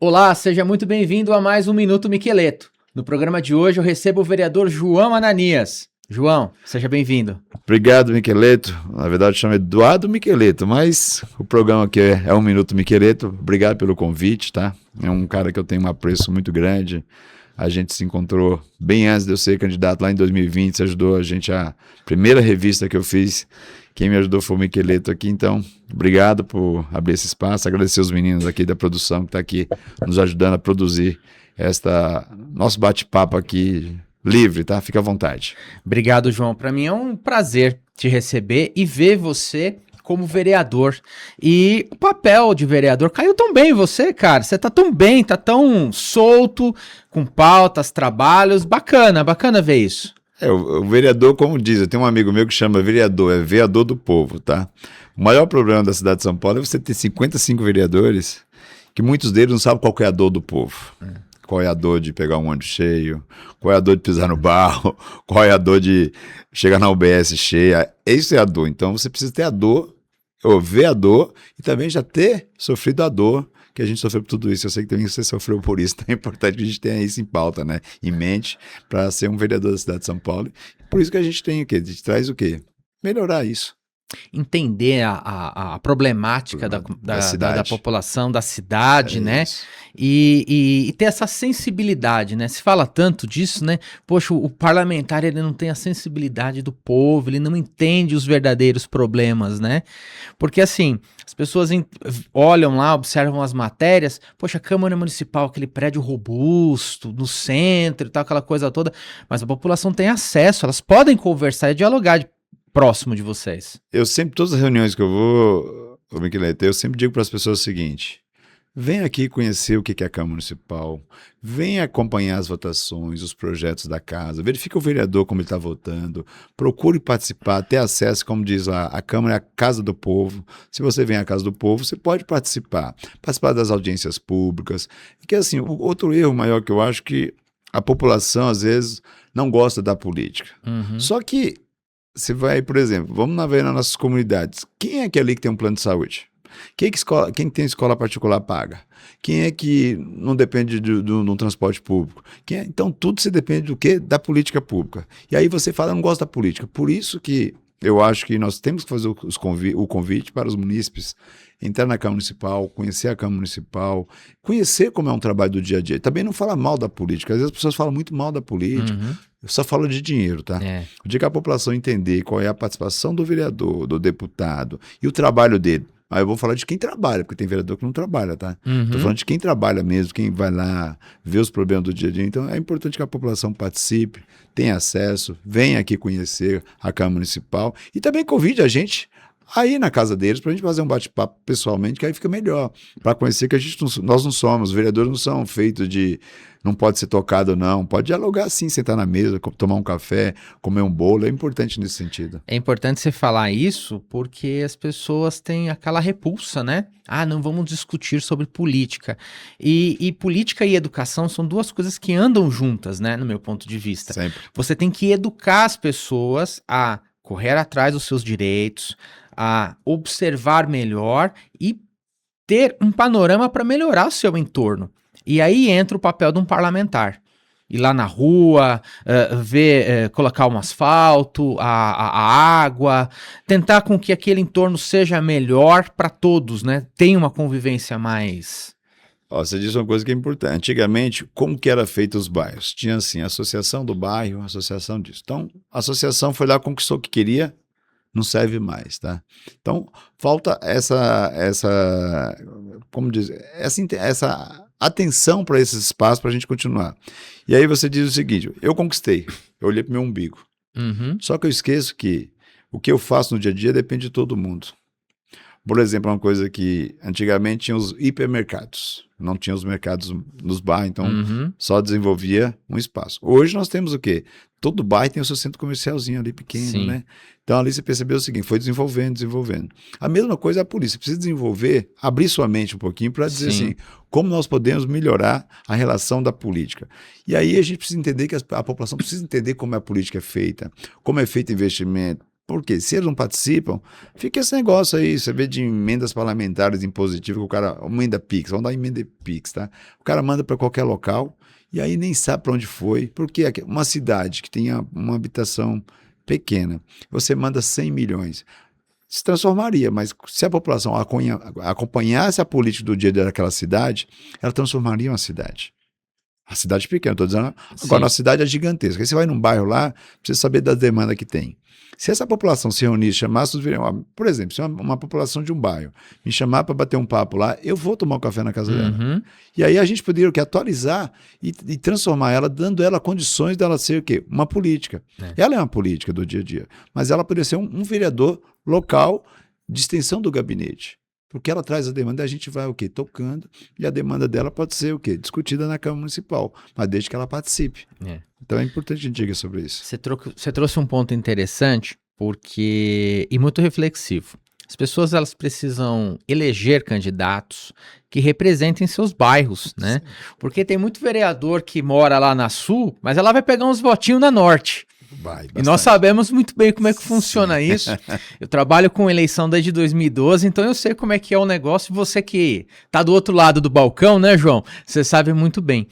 Olá, seja muito bem-vindo a mais um Minuto Miqueleto. No programa de hoje eu recebo o vereador João Ananias. João, seja bem-vindo. Obrigado, Miqueleto. Na verdade, chama Eduardo Miqueleto, mas o programa aqui é um Minuto Miqueleto. Obrigado pelo convite, tá? É um cara que eu tenho um apreço muito grande. A gente se encontrou bem antes de eu ser candidato, lá em 2020. Você ajudou a gente, a primeira revista que eu fiz. Quem me ajudou foi o Miqueleto aqui, então, obrigado por abrir esse espaço. Agradecer os meninos aqui da produção que está aqui nos ajudando a produzir nosso bate-papo aqui livre, tá? Fica à vontade. Obrigado, João. Para mim é um prazer te receber e ver você como vereador. E o papel de vereador caiu tão bem em você, cara. Você tá tão bem, tá tão solto, com pautas, trabalhos. Bacana ver isso. O vereador, como diz, eu tenho um amigo meu que chama vereador, é vereador do povo, tá? O maior problema da cidade de São Paulo é você ter 55 vereadores, que muitos deles não sabem qual é a dor do povo. Qual é a dor de pegar um ônibus cheio, qual é a dor de pisar no barro, qual é a dor de chegar na UBS cheia. Isso é a dor. Então você precisa ter a dor, ou ver a dor, e também já ter sofrido a dor que a gente sofreu por tudo isso. Eu sei que também você sofreu por isso, então é importante que a gente tenha isso em pauta, né? Em mente, para ser um vereador da cidade de São Paulo. Por isso que a gente tem o quê? A gente traz o quê? Melhorar isso. Entender a problemática da população, da cidade, né? Isso. E ter essa sensibilidade, né? Se fala tanto disso, né? Poxa, o parlamentar, ele não tem a sensibilidade do povo, ele não entende os verdadeiros problemas, né? Porque assim, as pessoas olham lá, observam as matérias, poxa, a Câmara Municipal, aquele prédio robusto, no centro e tal, aquela coisa toda, mas a população tem acesso, elas podem conversar e dialogar próximo de vocês. Eu sempre, todas as reuniões que eu vou, Miqueleto, eu sempre digo para as pessoas o seguinte: vem aqui conhecer o que é a Câmara Municipal, vem acompanhar as votações, os projetos da casa, verifica o vereador como ele está votando, procure participar, ter acesso, como diz lá, a Câmara é a casa do povo. Se você vem à casa do povo, você pode participar das audiências públicas. Porque assim, o outro erro maior que eu acho que a população às vezes não gosta da política. Só que você vai, por exemplo, vamos ver nas nossas comunidades. Quem é que ali que tem um plano de saúde? Quem tem escola particular paga? Quem é que não depende de um transporte público? Então, tudo se depende do quê? Da política pública. E aí você fala, eu não gosto da política. Por isso que eu acho que nós temos que fazer o convite para os munícipes entrar na Câmara Municipal, conhecer a Câmara Municipal, conhecer como é um trabalho do dia a dia. Também não falar mal da política. Às vezes as pessoas falam muito mal da política. Eu só falo de dinheiro, tá? O dia que a população entender qual é a participação do vereador, do deputado e o trabalho dele. Aí eu vou falar de quem trabalha, porque tem vereador que não trabalha, tá? Tô falando de quem trabalha mesmo, quem vai lá ver os problemas do dia a dia. Então é importante que a população participe, tenha acesso, venha aqui conhecer a Câmara Municipal e também convide a gente a ir na casa deles para a gente fazer um bate-papo pessoalmente, que aí fica melhor, para conhecer que nós não somos, os vereadores não são feitos de não pode ser tocado não, pode dialogar sim, sentar na mesa, tomar um café, comer um bolo, é importante nesse sentido. É importante você falar isso porque as pessoas têm aquela repulsa, né? Ah, não vamos discutir sobre política. E política e educação são duas coisas que andam juntas, né? No meu ponto de vista. Sempre. Você tem que educar as pessoas a correr atrás dos seus direitos, a observar melhor e ter um panorama para melhorar o seu entorno. E aí entra o papel de um parlamentar. Ir lá na rua, colocar um asfalto, a água, tentar com que aquele entorno seja melhor para todos, né? Tenha uma convivência mais... Você disse uma coisa que é importante. Antigamente, como que era feito os bairros? Tinha assim, a associação do bairro, a associação disso. Então, a associação foi lá, conquistou o que queria, não serve mais, tá? Então, falta como dizer, essa atenção para esses espaços para a gente continuar. E aí você diz o seguinte, eu conquistei, eu olhei para o meu umbigo. Só que eu esqueço que o que eu faço no dia a dia depende de todo mundo. Por exemplo, uma coisa que antigamente tinha os hipermercados, não tinha os mercados nos bairros, então só desenvolvia um espaço. Hoje nós temos o quê? Todo bairro tem o seu centro comercialzinho ali pequeno, Sim. né? Então ali você percebeu o seguinte, foi desenvolvendo. A mesma coisa é a polícia, precisa desenvolver, abrir sua mente um pouquinho para dizer Sim. assim, como nós podemos melhorar a relação da política. E aí a gente precisa entender que a população precisa entender como a política é feita, como é feito investimento, Por quê? Se eles não participam, fica esse negócio aí, você vê de emendas parlamentares impositivas, que o cara, emenda PIX, vamos dar emenda PIX, tá? O cara manda para qualquer local e aí nem sabe para onde foi, porque uma cidade que tenha uma habitação pequena, você manda 100 milhões, se transformaria, mas se a população acompanhasse a política do dia a dia daquela cidade, ela transformaria uma cidade. A cidade pequena, estou dizendo. Agora, a cidade é gigantesca. Aí você vai num bairro lá, precisa saber da demanda que tem. Se essa população se reunir, chamasse os vereadores, por exemplo, se uma população de um bairro me chamar para bater um papo lá, eu vou tomar um café na casa dela. E aí a gente poderia o quê? Atualizar e transformar ela, dando ela condições dela ser o quê? Uma política. Ela é uma política do dia a dia, mas ela poderia ser um vereador local de extensão do gabinete. Porque ela traz a demanda e a gente vai o quê? Tocando, e a demanda dela pode ser o quê? Discutida na Câmara Municipal, mas desde que ela participe. Então é importante que a gente diga sobre isso. Você trouxe um ponto interessante, e muito reflexivo. As pessoas elas precisam eleger candidatos que representem seus bairros, né? Porque tem muito vereador que mora lá na Sul, mas ela vai pegar uns votinhos na Norte. E nós sabemos muito bem como é que funciona isso. Eu trabalho com eleição desde 2012, então eu sei como é que é o negócio. Você que tá do outro lado do balcão, né, João? Você sabe muito bem.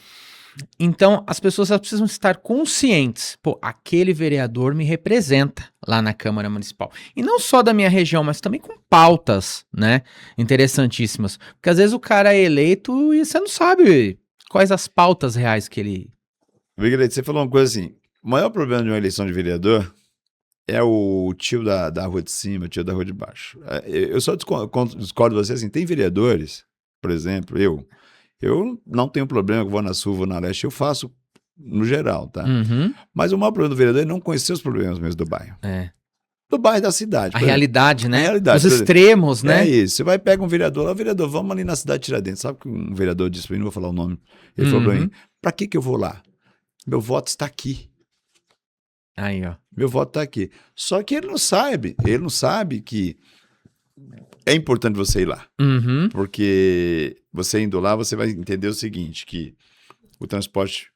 Então, as pessoas elas precisam estar conscientes. Pô, aquele vereador me representa lá na Câmara Municipal. E não só da minha região, mas também com pautas, né? Interessantíssimas. Porque às vezes o cara é eleito e você não sabe quais as pautas reais que ele... Miguelete, você falou uma coisa assim, o maior problema de uma eleição de vereador é o tio da rua de cima, o tio da rua de baixo. Eu só discordo de você, assim, tem vereadores, por exemplo, eu não tenho problema, eu vou na Sul, vou na Leste, eu faço no geral, tá? Mas o maior problema do vereador é não conhecer os problemas mesmo do bairro. Do bairro da cidade. A realidade, né? A realidade, os extremos, né? É isso. Você vai pegar um vereador lá, vereador, vamos ali na cidade de Tiradentes. Sabe que um vereador disse pra mim, não vou falar o nome, ele falou pra mim, pra que eu vou lá? Meu voto está aqui. Aí, ó. Meu voto está aqui. Só que ele não sabe que é importante você ir lá. Porque você indo lá, você vai entender o seguinte, que o transporte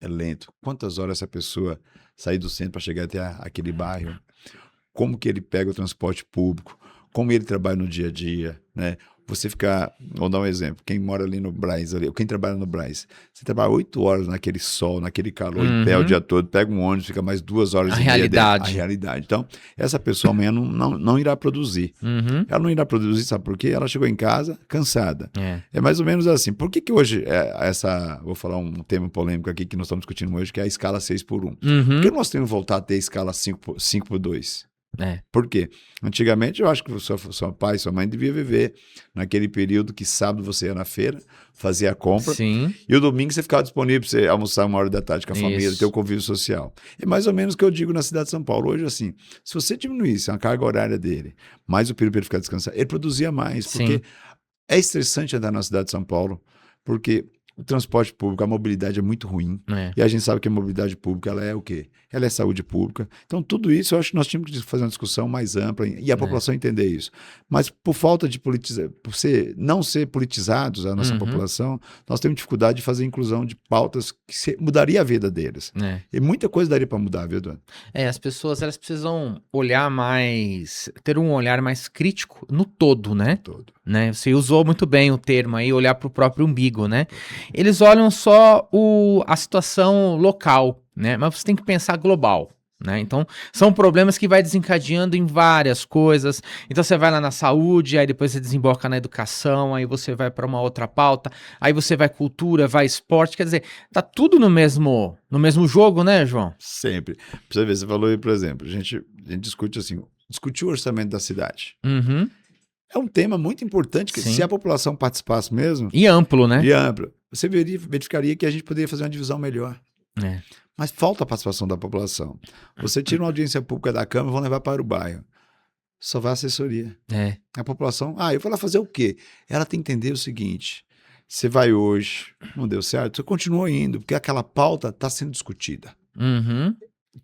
é lento. Quantas horas essa pessoa sair do centro para chegar até aquele bairro? Como que ele pega o transporte público? Como ele trabalha no dia a dia, né? Você ficar, vou dar um exemplo, quem mora ali no Brás, quem trabalha no Brás, você trabalha 8 horas naquele sol, naquele calor, em pé o dia todo, pega um ônibus, fica mais 2 horas a e realidade. meia dentro. A realidade. Então, essa pessoa amanhã não irá produzir. Ela não irá produzir, sabe por quê? Ela chegou em casa cansada. É mais ou menos assim. Por que hoje, vou falar um tema polêmico aqui que nós estamos discutindo hoje, que é a escala 6x1. Por que nós temos que voltar a ter a escala 5x2? Por quê? Antigamente eu acho que seu pai, sua mãe devia viver naquele período que sábado você ia na feira, fazia a compra, e o domingo você ficava disponível para você almoçar 1h da tarde com a família, ter o convívio social. É mais ou menos o que eu digo na cidade de São Paulo. Hoje, assim, se você diminuísse a carga horária dele, mais o período para ele ficar descansado, ele produzia mais, porque é estressante andar na cidade de São Paulo, porque o transporte público, a mobilidade é muito ruim. E a gente sabe que a mobilidade pública, ela é o quê? Ela é saúde pública. Então, tudo isso, eu acho que nós tínhamos que fazer uma discussão mais ampla e a população entender isso. Mas por falta de não ser politizados, a nossa população, nós temos dificuldade de fazer inclusão de pautas que mudaria a vida deles. E muita coisa daria para mudar, viu, Eduardo? As pessoas, elas precisam ter um olhar mais crítico no todo, né? Né? Você usou muito bem o termo aí, olhar para o próprio umbigo, né? Eles olham só a situação local, né? Mas você tem que pensar global, né? Então, são problemas que vai desencadeando em várias coisas. Então, você vai lá na saúde, aí depois você desemboca na educação, aí você vai para uma outra pauta, aí você vai cultura, vai esporte, quer dizer, tá tudo no mesmo jogo, né, João? Sempre. Pra você ver, você falou aí, por exemplo, a gente discute assim, discutir o orçamento da cidade. É um tema muito importante, que se a população participasse mesmo... E amplo, né? E amplo. Você verificaria que a gente poderia fazer uma divisão melhor. Mas falta a participação da população. Você tira uma audiência pública da Câmara, vão levar para o bairro. Só vai a assessoria. A população... eu vou lá fazer o quê? Ela tem que entender o seguinte, você vai hoje, não deu certo, você continua indo, porque aquela pauta está sendo discutida.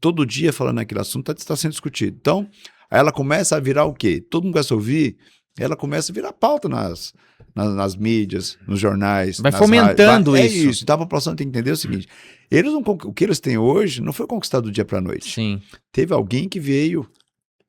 Todo dia falando aquele assunto está sendo discutido. Então, aí ela começa a virar o quê? Todo mundo começa a ouvir... Ela começa a virar pauta nas mídias, nos jornais. Vai fomentando rádios. isso. É isso. Então a população tem que entender o seguinte: o que eles têm hoje não foi conquistado do dia para a noite. Teve alguém que veio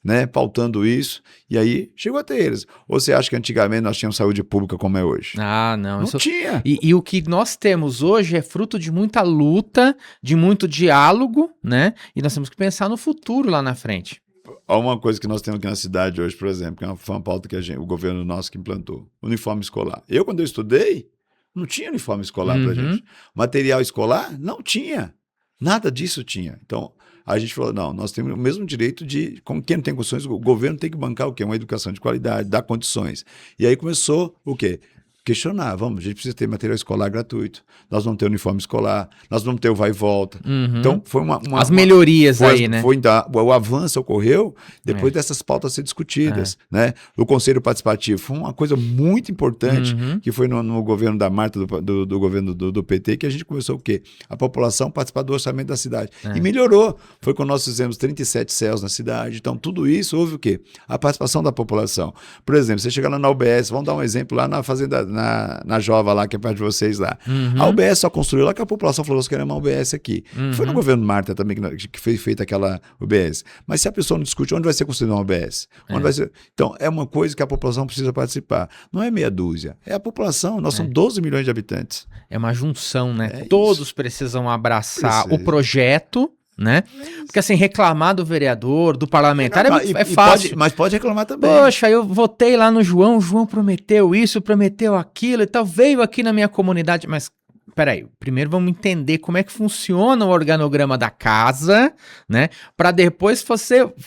né, pautando isso, e aí chegou até eles. Ou você acha que antigamente nós tínhamos saúde pública como é hoje? Ah, não. Não tinha. E o que nós temos hoje é fruto de muita luta, de muito diálogo, né? E nós temos que pensar no futuro lá na frente. Há uma coisa que nós temos aqui na cidade hoje, por exemplo, que foi uma pauta que o governo nosso que implantou, uniforme escolar. Quando eu estudei, não tinha uniforme escolar pra gente. Material escolar, não tinha. Nada disso tinha. Então, a gente falou, não, nós temos o mesmo direito de, como quem não tem condições, o governo tem que bancar o quê? Uma educação de qualidade, dar condições. E aí começou o quê? Questionar, a gente precisa ter material escolar gratuito, nós vamos ter uniforme escolar, nós vamos ter o vai e volta. Então, foi As melhorias aí, né? O avanço ocorreu depois dessas pautas ser discutidas, né? O Conselho Participativo foi uma coisa muito importante, que foi no governo da Marta, do governo do PT, que a gente começou o quê? A população participar do orçamento da cidade. E melhorou. Foi quando nós fizemos 37 céus na cidade. Então, tudo isso houve o quê? A participação da população. Por exemplo, você chega lá na UBS, vamos dar um exemplo lá na fazenda, na Jova lá, que é perto de vocês lá. A UBS só construiu lá que a população falou, nós queremos uma UBS aqui. Foi no governo Marta também que foi feita aquela UBS. Mas se a pessoa não discute, onde vai ser construída uma UBS? Onde vai ser... Então, é uma coisa que a população precisa participar. Não é meia dúzia, é a população. Nós somos 12 milhões de habitantes. É uma junção, né? Todos precisam abraçar o projeto, né? Porque assim, reclamar do vereador, do parlamentar é fácil. Mas pode reclamar também. Poxa, eu votei lá no João, o João prometeu isso, prometeu aquilo e tal, veio aqui na minha comunidade, mas peraí, primeiro vamos entender como é que funciona o organograma da casa, né? Para depois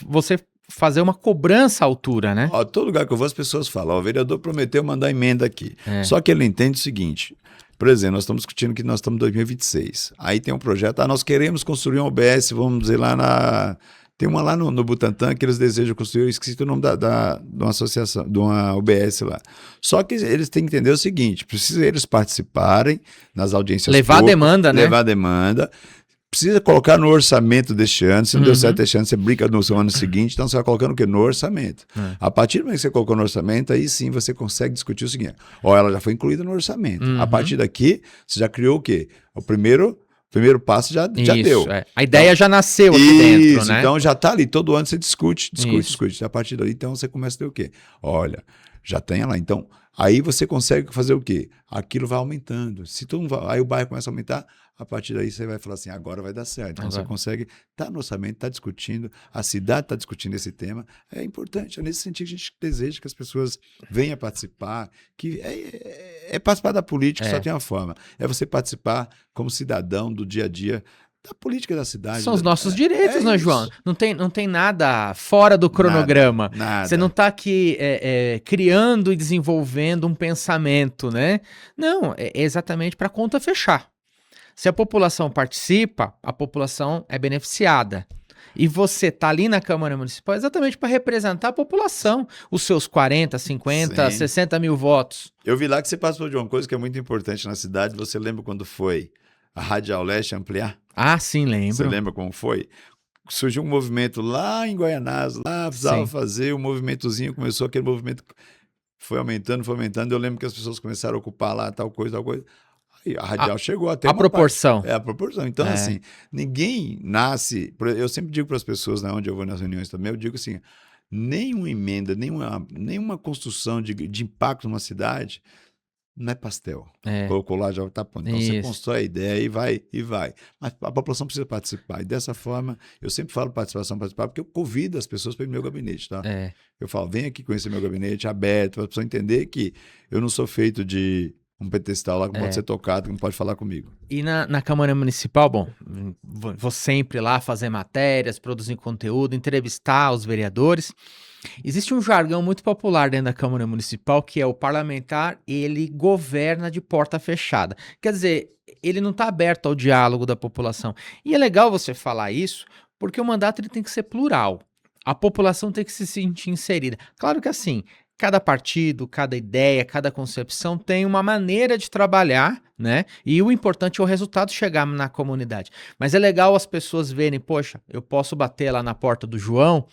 você fazer uma cobrança à altura, né? Todo lugar que eu vou as pessoas falam, o vereador prometeu mandar emenda aqui. Só que ele entende o seguinte... Por exemplo, nós estamos discutindo que nós estamos em 2026. Aí tem um projeto, nós queremos construir um OBS, vamos dizer, tem uma lá no Butantã que eles desejam construir, eu esqueci o nome de uma associação, de uma OBS lá. Só que eles têm que entender o seguinte, precisa eles participarem nas audiências públicas. Levar a demanda, né? Levar a demanda. Precisa colocar no orçamento deste ano. Se não deu certo este ano, você brinca no seu ano seguinte. Então, você vai colocando o quê? No orçamento. A partir do momento que você colocou no orçamento, aí sim você consegue discutir o seguinte. Ela já foi incluída no orçamento. A partir daqui, você já criou o quê? O primeiro passo já deu. A ideia já nasceu aqui dentro, né? Então, já está ali. Todo ano você discute. A partir daí, então, você começa a ter o quê? Olha, já tem lá. Então, aí você consegue fazer o quê? Aquilo vai aumentando. Aí o bairro começa a aumentar. A partir daí você vai falar assim, agora vai dar certo. Então você consegue, tá no orçamento, tá discutindo, a cidade está discutindo esse tema. É importante, é nesse sentido que a gente deseja que as pessoas venham participar, que é participar da política, só tem uma forma. É você participar como cidadão do dia a dia da política da cidade. São os nossos direitos, né, João? Não tem nada fora do cronograma. Nada. Você não está aqui criando e desenvolvendo um pensamento, né? Não, é exatamente para a conta fechar. Se a população participa, a população é beneficiada. E você tá ali na Câmara Municipal exatamente para representar a população, os seus 40, 50, 60 mil votos. Eu vi lá que você passou de uma coisa que é muito importante na cidade. Você lembra quando foi a Radial Leste ampliar? Ah, sim, lembro. Você lembra como foi? Surgiu um movimento lá em Guaianazes, lá precisava fazer um movimentozinho, começou aquele movimento, foi aumentando. Eu lembro que as pessoas começaram a ocupar lá tal coisa. A Radial chegou até a proporção. A proporção. Então, assim, ninguém nasce... Eu sempre digo para as pessoas, né, onde eu vou nas reuniões também, eu digo assim, nenhuma emenda, nenhuma construção de impacto numa cidade não é pastel. Colocou lá, já está pronto. Então, você constrói a ideia e vai. Mas a população precisa participar. E dessa forma, eu sempre falo participar, porque eu convido as pessoas para ir no meu gabinete, tá? Eu falo, vem aqui conhecer meu gabinete aberto, para a pessoa entender que eu não sou feito de um pedestal lá que pode ser tocado, que não pode falar comigo. E na Câmara Municipal, bom, vou sempre lá fazer matérias, produzir conteúdo, entrevistar os vereadores. Existe um jargão muito popular dentro da Câmara Municipal, que é o parlamentar, ele governa de porta fechada. Quer dizer, ele não está aberto ao diálogo da população. E é legal você falar isso, porque o mandato ele tem que ser plural. A população tem que se sentir inserida. Claro que assim, cada partido, cada ideia, cada concepção tem uma maneira de trabalhar, né? E o importante é o resultado chegar na comunidade. Mas é legal as pessoas verem, poxa, eu posso bater lá na porta do João,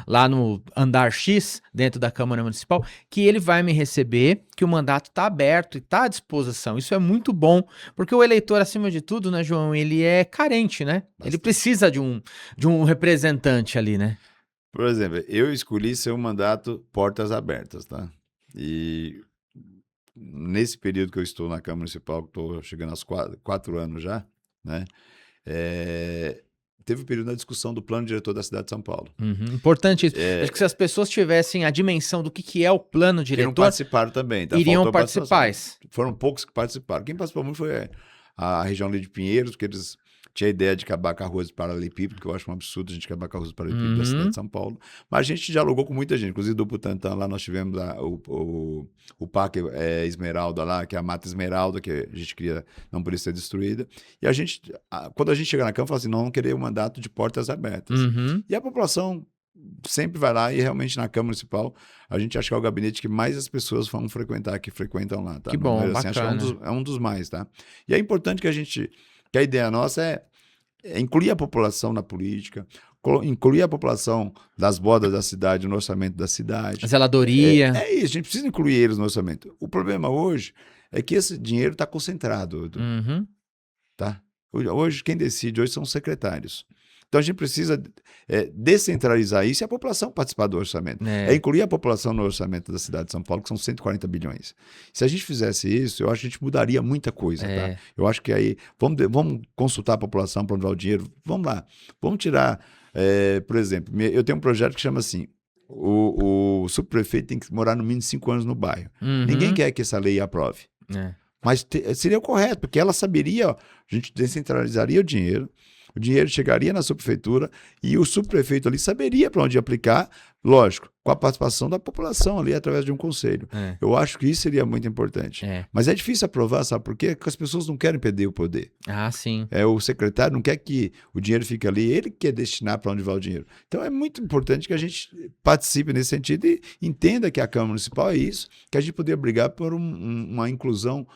lá no andar X, dentro da Câmara Municipal, que ele vai me receber, que o mandato está aberto e está à disposição. Isso é muito bom, porque o eleitor, acima de tudo, né, João, ele é carente, né? Ele precisa de um representante ali, né? Por exemplo, eu escolhi ser um mandato portas abertas, tá? E nesse período que eu estou na Câmara Municipal, que estou chegando aos 4 anos já, né? É, teve um período da discussão do plano diretor da cidade de São Paulo. Uhum, importante isso. Acho que se as pessoas tivessem a dimensão do que é o plano Que não diretor, participaram também, tá? iriam Faltou participar. participação. Foram poucos que participaram. Quem participou muito foi a região ali de Pinheiros, que eles tinham a ideia de acabar com a rua de paralelepípedo, que eu acho um absurdo a gente acabar com a rua de paralelepípedo da cidade de São Paulo. Mas a gente dialogou com muita gente, inclusive do Butantã, lá nós tivemos lá o Parque Esmeralda lá, que é a Mata Esmeralda, que a gente queria, não podia ser destruída. E a gente, quando a gente chega na Câmara, fala assim, não querer um mandato de portas abertas. Uhum. E a população sempre vai lá e realmente na Câmara Municipal a gente acha que é o gabinete que mais as pessoas vão frequentar, que frequentam lá, tá? Que bom, Mas, assim, acho que é um dos mais, tá? E é importante que a ideia nossa é incluir a população na política, incluir a população das bordas da cidade no orçamento da cidade. Zeladoria. É isso, a gente precisa incluir eles no orçamento. O problema hoje é que esse dinheiro está concentrado, Uhum. tá? Hoje, quem decide hoje são os secretários. Então, a gente precisa descentralizar isso e a população participar do orçamento. É incluir a população no orçamento da cidade de São Paulo, que são 140 bilhões. Se a gente fizesse isso, eu acho que a gente mudaria muita coisa, tá? Eu acho que aí, vamos consultar a população para onde vai o dinheiro, vamos lá. Vamos tirar, por exemplo, eu tenho um projeto que chama assim, o subprefeito tem que morar no mínimo 5 anos no bairro. Uhum. Ninguém quer que essa lei aprove. Mas seria o correto, porque ela saberia, ó, a gente descentralizaria o dinheiro chegaria na subprefeitura e o subprefeito ali saberia para onde aplicar, lógico, com a participação da população ali através de um conselho. Eu acho que isso seria muito importante. Mas é difícil aprovar, sabe por quê? Porque as pessoas não querem perder o poder. Ah, sim. O secretário não quer que o dinheiro fique ali, ele quer destinar para onde vai o dinheiro. Então é muito importante que a gente participe nesse sentido e entenda que a Câmara Municipal é isso, que a gente poderia brigar por uma inclusão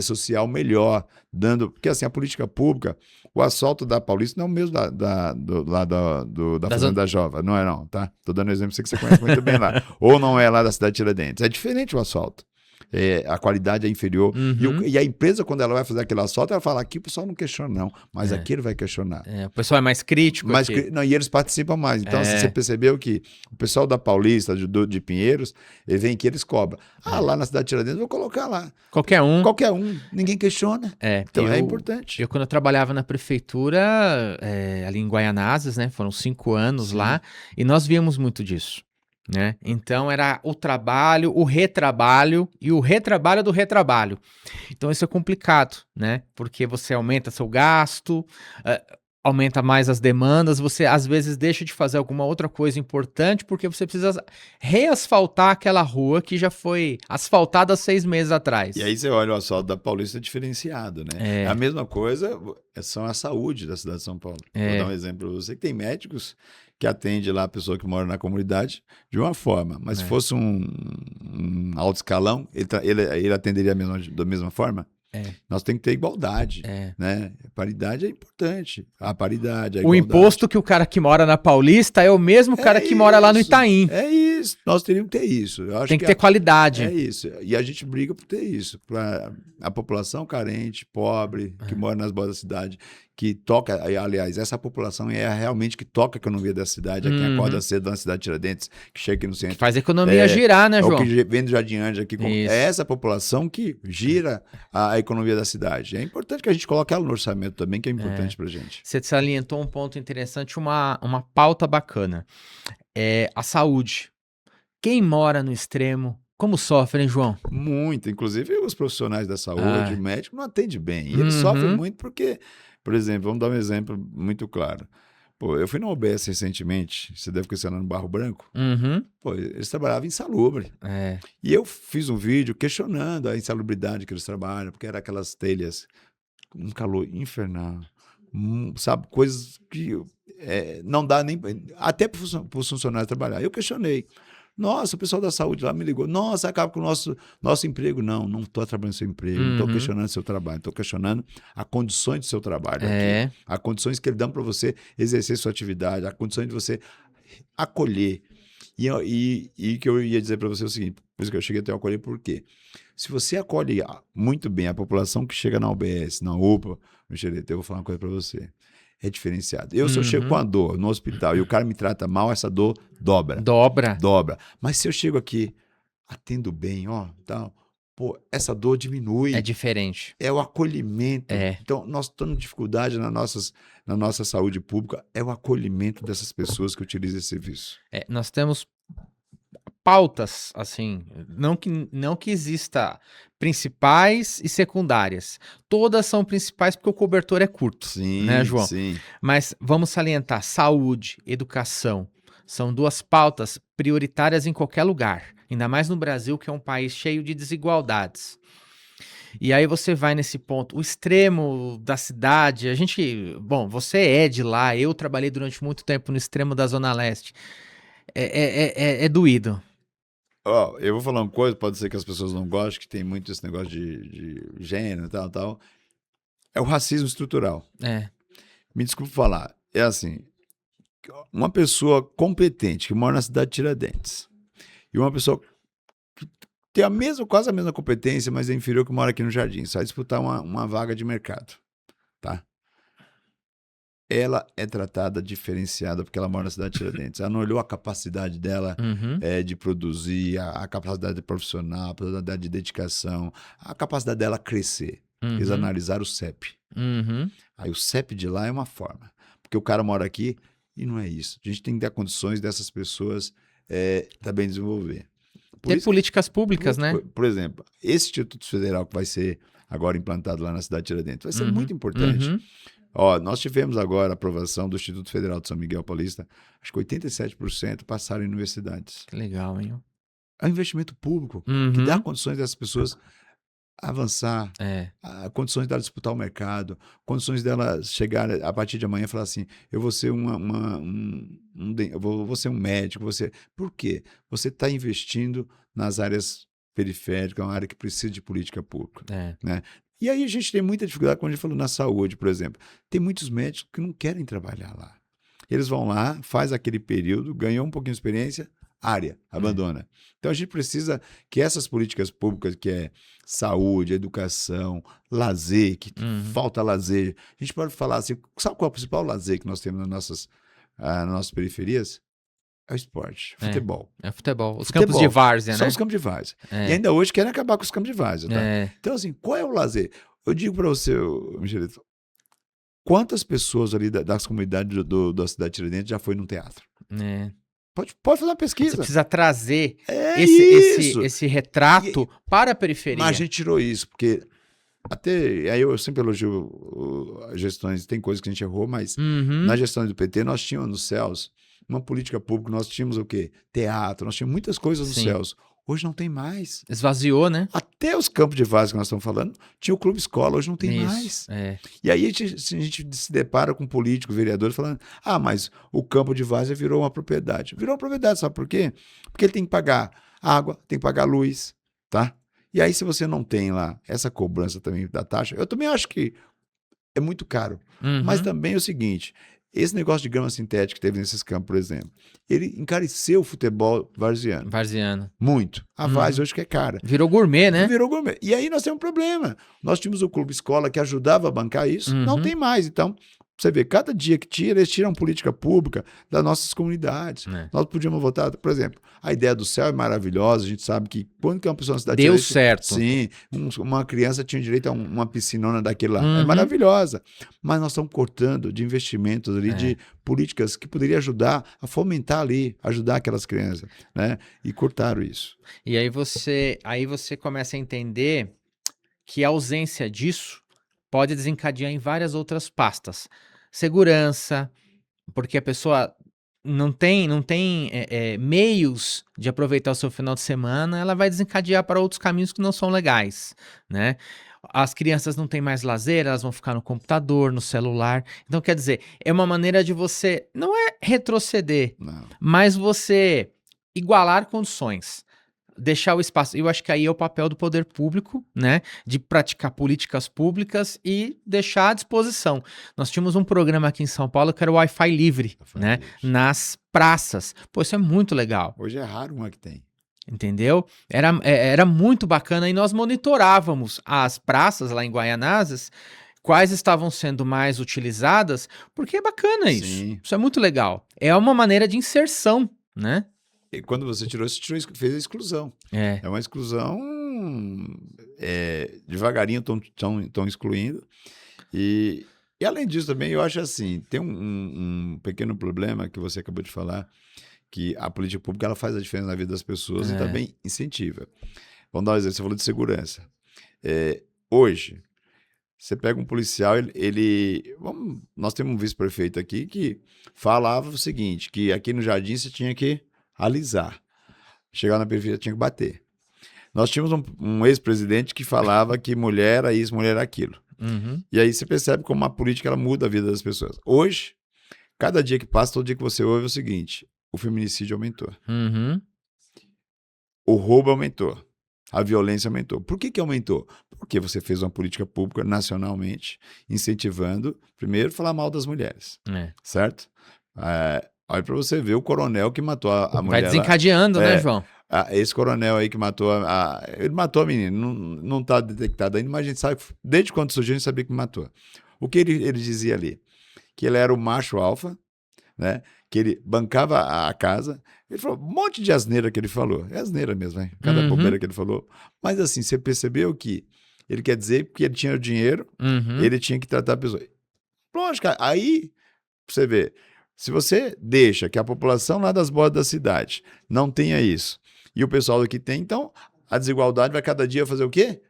social melhor, porque assim, a política pública, o asfalto da Paulista não é o mesmo da Fazenda da Jova, não é não, tá? Tô dando exemplo, sei que você conhece muito bem lá. Ou não é lá da cidade de Tiradentes, é diferente o asfalto. A qualidade é inferior. Uhum. E a empresa, quando ela vai fazer aquele asfalto, ela fala, aqui o pessoal não questiona não, mas aqui ele vai questionar. O pessoal é mais crítico. Não, e eles participam mais. Então, assim, você percebeu que o pessoal da Paulista, de Pinheiros, ele vem aqui, eles cobram. Lá na cidade de Tiradentes, vou colocar lá. Qualquer um. Ninguém questiona. Então, é importante. Quando eu trabalhava na prefeitura, ali em Guaianazes, né? Foram 5 anos lá, e nós víamos muito disso. Né? Então era o trabalho, o retrabalho e o retrabalho do retrabalho. Então isso é complicado, né? Porque você aumenta seu gasto, aumenta mais as demandas, você às vezes deixa de fazer alguma outra coisa importante porque você precisa reasfaltar aquela rua que já foi asfaltada 6 meses atrás. E aí você olha o asfalto da Paulista diferenciado, né? A mesma coisa são a saúde da cidade de São Paulo. Vou dar um exemplo para você, que tem médicos que atende lá a pessoa que mora na comunidade de uma forma, mas se fosse um alto escalão, ele atenderia da mesma forma? Nós temos que ter igualdade, né? Paridade é importante. A paridade, a igualdade. O imposto que o cara que mora na Paulista é o mesmo cara que mora lá no Itaim. É isso. Nós teríamos que ter isso. Eu acho tem que ter qualidade. É isso. E a gente briga por ter isso. Para a população carente, pobre, que mora nas bordas da cidade, que toca, aliás, essa população é realmente que toca a economia da cidade, é quem acorda cedo na cidade de Tiradentes, que chega aqui no centro. Que faz a economia girar, né, João? Ou que vem do Jardim Ângela aqui. É essa população que gira a economia da cidade. É importante que a gente coloque ela no orçamento também, que é importante pra gente. Você salientou um ponto interessante, uma pauta bacana. A saúde. Quem mora no extremo, como sofre, hein, João? Muito. Inclusive, os profissionais da saúde, o médico, não atende bem. E eles sofrem muito porque, por exemplo, vamos dar um exemplo muito claro. Pô, eu fui na UBS recentemente, você deve conhecer lá no Barro Branco. Pô, eles trabalhavam insalubre. E eu fiz um vídeo questionando a insalubridade que eles trabalham, porque era aquelas telhas, um calor infernal, sabe, coisas que não dá nem... Até para os funcionários trabalhar. Eu questionei. Nossa, o pessoal da saúde lá me ligou. Nossa, acaba com o nosso emprego. Não estou trabalhando no seu emprego, não estou questionando o seu trabalho, estou questionando as condições do seu trabalho aqui. As condições que ele dá para você exercer sua atividade, as condições de você acolher. E que eu ia dizer para você o seguinte, por isso que eu cheguei até a acolher, por quê? Se você acolhe muito bem a população que chega na UBS, na UPA, eu vou falar uma coisa para você. é diferenciado. Se eu chego com Uhum. a dor no hospital e o cara me trata mal, essa dor dobra, Dobra. dobra. Mas se eu chego aqui, atendo bem, ó, tal, pô, essa dor É diminui. diferente. É o acolhimento. É. Então, nós estamos em dificuldade na nossa saúde pública, é o acolhimento dessas pessoas que utilizam esse serviço. Nós temos pautas, assim, não que exista principais e secundárias. Todas são principais porque o cobertor é curto, né, Sim, João? sim. Mas vamos salientar, saúde, educação, são duas pautas prioritárias em qualquer lugar, ainda mais no Brasil, que é um país cheio de desigualdades. E aí você vai nesse ponto, o extremo da cidade, bom, você é de lá, eu trabalhei durante muito tempo no extremo da Zona Leste, é doído. Ó, eu vou falar uma coisa, pode ser que as pessoas não gostem, que tem muito esse negócio de gênero e tal, tal. É o racismo estrutural. É. Me desculpe falar. É assim, uma pessoa competente que mora na cidade de Tiradentes e uma pessoa que tem quase a mesma competência, mas é inferior que mora aqui no Jardim, só vai disputar uma vaga de mercado, tá? Ela é tratada diferenciada porque ela mora na cidade de Tiradentes. Ela não olhou a capacidade dela Uhum, de produzir, a capacidade profissional, a capacidade de dedicação, a capacidade dela crescer. Eles uhum, analisaram o CEP. uhum. Aí o CEP de lá é uma forma. Porque o cara mora aqui e não é isso. A gente tem que dar condições dessas pessoas também desenvolver. Por Ter isso, políticas públicas, né? por exemplo, esse Instituto Federal que vai ser agora implantado lá na cidade de Tiradentes vai ser Uhum, muito importante. uhum. Ó, nós tivemos agora a aprovação do Instituto Federal de São Miguel Paulista, acho que 87% passaram em universidades. Que legal, hein? É um investimento público que dá Uhum. condições dessas pessoas avançar, É, condições dela disputar o mercado, condições dela chegar a partir de amanhã e falar assim, eu vou ser eu vou ser um médico, Por quê? Você está investindo nas áreas periféricas, uma área que precisa de política pública, é. né? E aí a gente tem muita dificuldade, quando a gente falou na saúde, por exemplo. Tem muitos médicos que não querem trabalhar lá. Eles vão lá, faz aquele período, ganham um pouquinho de experiência, área, abandona. Então a gente precisa que essas políticas públicas, que é saúde, educação, lazer, que Uhum. falta lazer. A gente pode falar assim, sabe qual é o principal lazer que nós temos nas nossas periferias? É o esporte, futebol. É futebol. Os Futebol. campos de várzea, São né? os campos de várzea. É. E ainda hoje querem acabar com os campos de várzea, tá? É. Então, assim, qual é o lazer? Eu digo para você, Michelito, quantas pessoas ali das comunidades da cidade de Tiradentes já foi num teatro? É. Pode fazer uma Você pesquisa. precisa trazer É esse isso. retrato para a periferia. Mas a gente tirou isso, porque aí eu sempre elogio as gestões, tem coisas que a gente errou, mas Uhum. na gestão do PT nós tínhamos nos céus uma política pública, nós tínhamos o quê? Teatro, nós tínhamos muitas coisas nos Sim. céus. Hoje não tem mais. Esvaziou, né? Até os campos de várzea que nós estamos falando, tinha o clube escola, hoje não tem Isso. mais. É. E aí a gente se depara com políticos, vereadores falando, mas o campo de várzea virou uma propriedade. Virou uma propriedade, sabe por quê? Porque ele tem que pagar água, tem que pagar luz, tá? E aí se você não tem lá essa cobrança também da taxa, eu também acho que é muito caro. Uhum. Mas também é o seguinte, esse negócio de grama sintética que teve nesses campos, por exemplo, ele encareceu o futebol varziano. Varziano. Muito. A várzea hoje que é cara. Virou gourmet, né? Virou gourmet. E aí nós temos um problema. Nós tínhamos o clube escola que ajudava a bancar isso, não tem mais. Então, você vê, cada dia que tira, eles tiram política pública das nossas comunidades. É. Nós podíamos votar, por exemplo, a ideia do céu é maravilhosa, a gente sabe que quando que uma pessoa na cidade Deu Tiradentes, certo. sim, uma criança tinha direito a uma piscinona daquele lá. É Uhum. maravilhosa. Mas nós estamos cortando de investimentos ali, de políticas que poderiam ajudar a fomentar ali, ajudar aquelas crianças, né? E cortaram isso. E aí você começa a entender que a ausência disso pode desencadear em várias outras pastas. Segurança, porque a pessoa não tem meios de aproveitar o seu final de semana, ela vai desencadear para outros caminhos que não são legais, né? As crianças não têm mais lazer, elas vão ficar no computador, no celular. Então, quer dizer, é uma maneira de você, não é retroceder, Não. mas você igualar condições. Deixar o espaço. Eu acho que aí é o papel do poder público, né? De praticar políticas públicas e deixar à disposição. Nós tínhamos um programa aqui em São Paulo que era o Wi-Fi livre, né? Nas praças. Pô, isso é muito legal. Hoje é raro uma que tem. Entendeu? Era muito bacana e nós monitorávamos as praças lá em Guaianazes quais estavam sendo mais utilizadas, porque é bacana isso. Sim. Isso é muito legal. É uma maneira de inserção, né? E quando você fez a exclusão. É. É uma exclusão, devagarinho estão excluindo. E além disso também, eu acho assim, tem um pequeno problema que você acabou de falar, que a política pública ela faz a diferença na vida das pessoas e também incentiva. Vamos dar um exemplo, você falou de segurança. Hoje, você pega um policial, nós temos um vice-prefeito aqui que falava o seguinte, que aqui no Jardim você tinha que alisar. Chegar na periferia tinha que bater. Nós tínhamos um ex-presidente que falava que mulher era isso, mulher era aquilo. Uhum. E aí você percebe como a política ela muda a vida das pessoas. Hoje, cada dia que passa, todo dia que você ouve é o seguinte, o feminicídio aumentou. Uhum. O roubo aumentou. A violência aumentou. Por que aumentou? Porque você fez uma política pública nacionalmente, incentivando, primeiro, falar mal das mulheres. Certo? Olha para você ver o coronel que matou a mulher. Vai desencadeando, né, João? Esse coronel aí que matou ele matou a menina, não está detectado ainda, mas a gente sabe, desde quando surgiu, a gente sabia que matou. O que ele dizia ali? Que ele era o macho alfa, né? Que ele bancava a casa. Ele falou um monte de asneira que ele falou. É asneira mesmo, hein? Cada bobeira que ele falou. Mas assim, você percebeu que ele quer dizer que ele tinha o dinheiro, ele tinha que tratar a pessoa. Lógico, aí você vê, se você deixa que a população lá das bordas da cidade não tenha isso, e o pessoal aqui tem, então a desigualdade vai cada dia fazer o quê?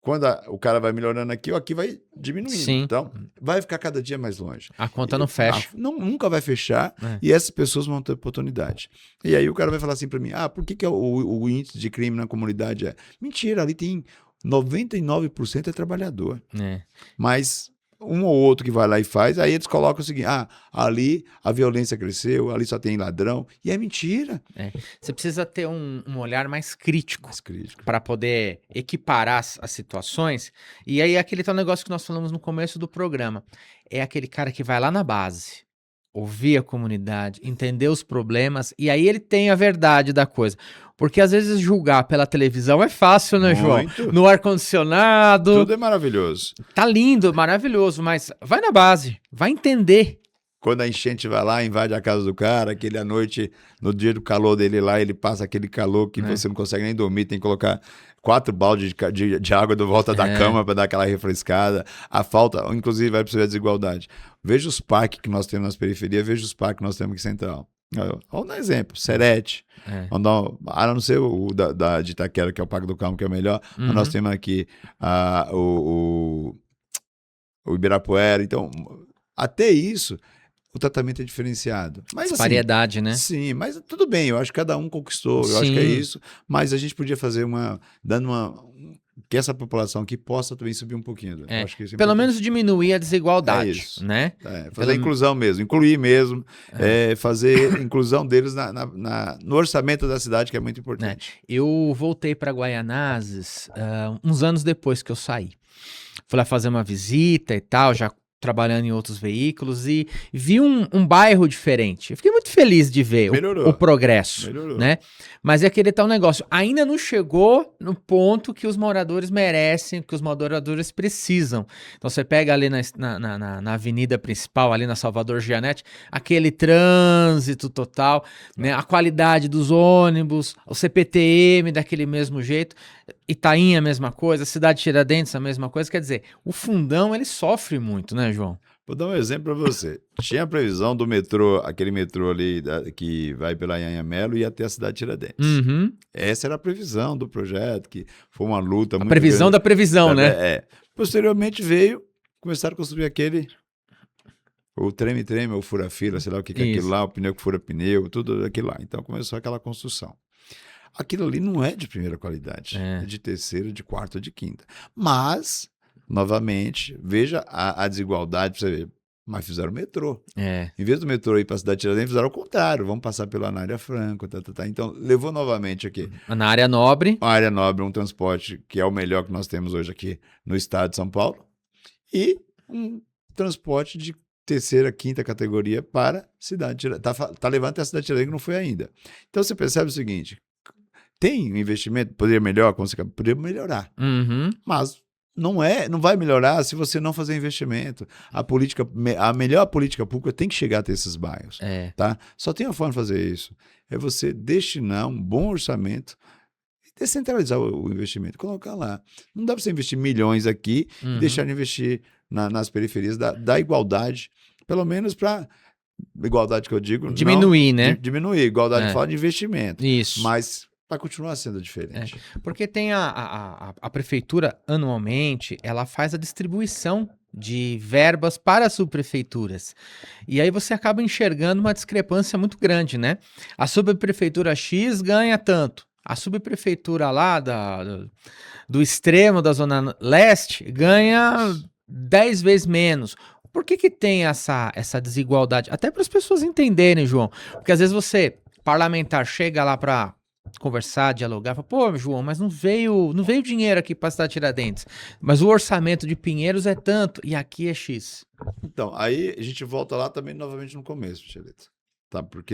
Quando o cara vai melhorando aqui, o aqui vai diminuindo. Sim. Então, vai ficar cada dia mais longe. A conta não fecha. Nunca vai fechar e essas pessoas vão ter oportunidade. E aí o cara vai falar assim para mim, por que o índice de crime na comunidade é? Mentira, ali tem 99% é trabalhador. Mas um ou outro que vai lá e faz, aí eles colocam o seguinte, ali a violência cresceu, ali só tem ladrão, e é mentira. Você precisa ter um olhar mais crítico, crítico. para poder equiparar as situações, e aí é aquele tal negócio que nós falamos no começo do programa, é aquele cara que vai lá na base, ouvir a comunidade, entender os problemas, e aí ele tem a verdade da coisa. Porque às vezes julgar pela televisão é fácil, né, João? No ar-condicionado. Tudo é maravilhoso. Tá lindo, maravilhoso, mas vai na base, vai entender. Quando a enchente vai lá, invade a casa do cara, aquele à noite, no dia do calor dele lá, ele passa aquele calor que você não consegue nem dormir, tem que colocar 4 baldes de água do volta da cama para dar aquela refrescada. A falta, inclusive, vai perceber a desigualdade. Veja os parques que nós temos nas periferias, veja os parques que nós temos aqui em Central. Vamos dar um exemplo, Serete, a não ser o de Itaquera, que é o Parque do Carmo, que é o melhor, mas nós temos aqui o Ibirapuera, então, até isso, o tratamento é diferenciado. Mas, assim, variedade, né? Sim, mas tudo bem, eu acho que cada um conquistou, eu acho que é isso, mas a gente podia fazer que essa população aqui possa também subir um pouquinho. Eu acho que isso é pelo menos diminuir a desigualdade, né? Fazer a inclusão mesmo, incluir mesmo, fazer inclusão deles no orçamento da cidade, que é muito importante. Eu voltei para Guaianazes uns anos depois que eu saí. Fui lá fazer uma visita e tal, já trabalhando em outros veículos e vi um bairro diferente. Eu fiquei muito feliz de ver o progresso, né? Mas é aquele tal negócio, ainda não chegou no ponto que os moradores merecem, que os moradores precisam. Então você pega ali na avenida principal, ali na Salvador Gianetti, aquele trânsito total, né? A qualidade dos ônibus, o CPTM daquele mesmo jeito, Itaim a mesma coisa, Cidade Tiradentes a mesma coisa, quer dizer, o Fundão ele sofre muito, né, João? Vou dar um exemplo para você. Tinha a previsão do metrô, aquele metrô ali que vai pela Anhangamelo e até a Cidade Tiradentes. Essa era a previsão do projeto, que foi uma luta muito grande. A previsão da previsão, né? Posteriormente começaram a construir o treme-treme, o fura-fila, sei lá o que é aquilo lá, o pneu que fura pneu, tudo aquilo lá. Então começou aquela construção. Aquilo ali não é de primeira qualidade, é de terceira, de quarta, de quinta. Mas, novamente, veja a desigualdade para você ver. Mas fizeram o metrô. Em vez do metrô ir para a Cidade de Tiradentes, fizeram o contrário. Vamos passar pela Anália Franco. Então, levou novamente aqui. Na área nobre. A área nobre, um transporte que é o melhor que nós temos hoje aqui no estado de São Paulo. E um transporte de terceira, quinta categoria para a Cidade de Tiradentes. Tá levando até a Cidade de Tiradentes, que não foi ainda. Então, você percebe o seguinte. Tem um investimento, poderia melhorar, mas não vai melhorar se você não fazer investimento. A melhor política pública tem que chegar até esses bairros, É. tá? Só tem uma forma de fazer isso, é você destinar um bom orçamento e descentralizar o investimento, colocar lá. Não dá para você investir milhões aqui e deixar de investir nas periferias da igualdade, pelo menos para igualdade que eu digo, Diminuir, não né? diminuir, igualdade É. fala de investimento, Isso. mas vai continuar sendo diferente. Porque tem a prefeitura, anualmente, ela faz a distribuição de verbas para as subprefeituras. E aí você acaba enxergando uma discrepância muito grande, né? A subprefeitura X ganha tanto. A subprefeitura lá do extremo da Zona Leste ganha 10 vezes menos. Por que tem essa desigualdade? Até para as pessoas entenderem, João. Porque às vezes você, parlamentar, chega lá para conversar, dialogar, fala, pô, João, mas não veio dinheiro aqui para a cidade de Tiradentes. Mas o orçamento de Pinheiros é tanto e aqui é X. Então, aí a gente volta lá também novamente no começo, Tchelito. Tá? Por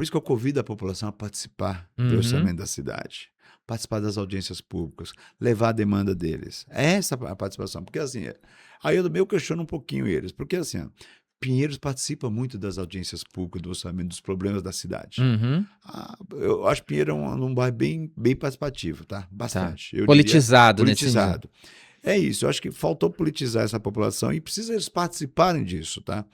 isso que eu convido a população a participar do orçamento da cidade, participar das audiências públicas, levar a demanda deles. É essa a participação. Porque assim, aí eu questiono um pouquinho eles, porque assim, ó, Pinheiros participa muito das audiências públicas, do orçamento, dos problemas da cidade. Eu acho que Pinheiro é um bairro bem participativo, tá? Bastante. Eu Politizado, diria, nesse nível. É isso, eu acho que faltou politizar essa população e precisa eles participarem disso, tá?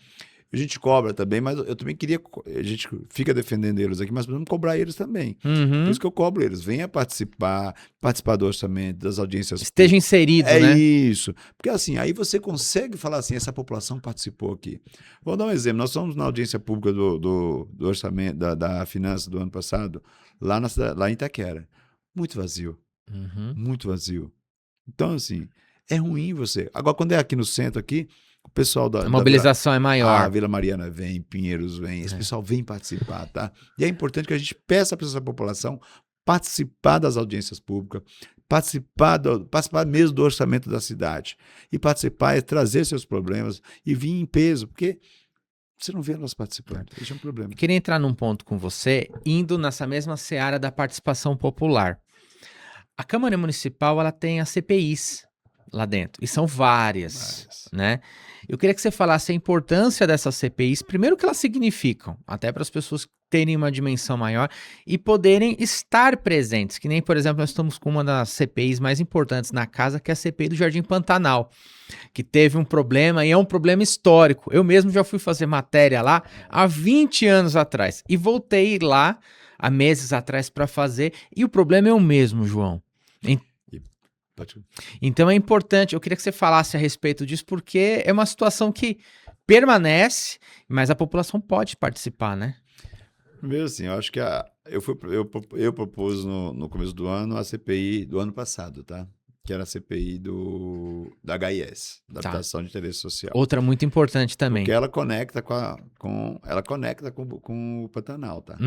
A gente cobra também, mas eu também queria. A gente fica defendendo eles aqui, mas precisamos cobrar eles também. Por isso que eu cobro eles. Venha participar do orçamento, das audiências. Esteja inserido, né? É isso. Porque assim, aí você consegue falar assim: essa população participou aqui. Vou dar um exemplo. Nós fomos na audiência pública do orçamento, da finança do ano passado, lá em Itaquera. Muito vazio. Muito vazio. Então, assim, é ruim você. Agora, quando é aqui no centro, aqui. O pessoal a mobilização é maior. A Vila Mariana vem, Pinheiros vem, esse pessoal vem participar, tá? E é importante que a gente peça para essa população participar das audiências públicas, participar mesmo do orçamento da cidade. E participar é trazer seus problemas e vir em peso, porque você não vê elas participando. Isso é um problema. Eu queria entrar num ponto com você, indo nessa mesma seara da participação popular. A Câmara Municipal, ela tem as CPIs lá dentro, e são várias, né? Eu queria que você falasse a importância dessas CPIs, primeiro o que elas significam, até para as pessoas terem uma dimensão maior e poderem estar presentes, que nem, por exemplo, nós estamos com uma das CPIs mais importantes na casa, que é a CPI do Jardim Pantanal, que teve um problema e é um problema histórico. Eu mesmo já fui fazer matéria lá há 20 anos atrás e voltei lá há meses atrás para fazer, e o problema é o mesmo, João. Então é importante, eu queria que você falasse a respeito disso, porque é uma situação que permanece, mas a população pode participar, né? Primeiro assim, eu acho que eu propus no começo do ano a CPI do ano passado, tá? Que era a CPI da HIS, da Habitação de Interesse Social. Outra muito importante também. Porque ela conecta com o Pantanal, tá?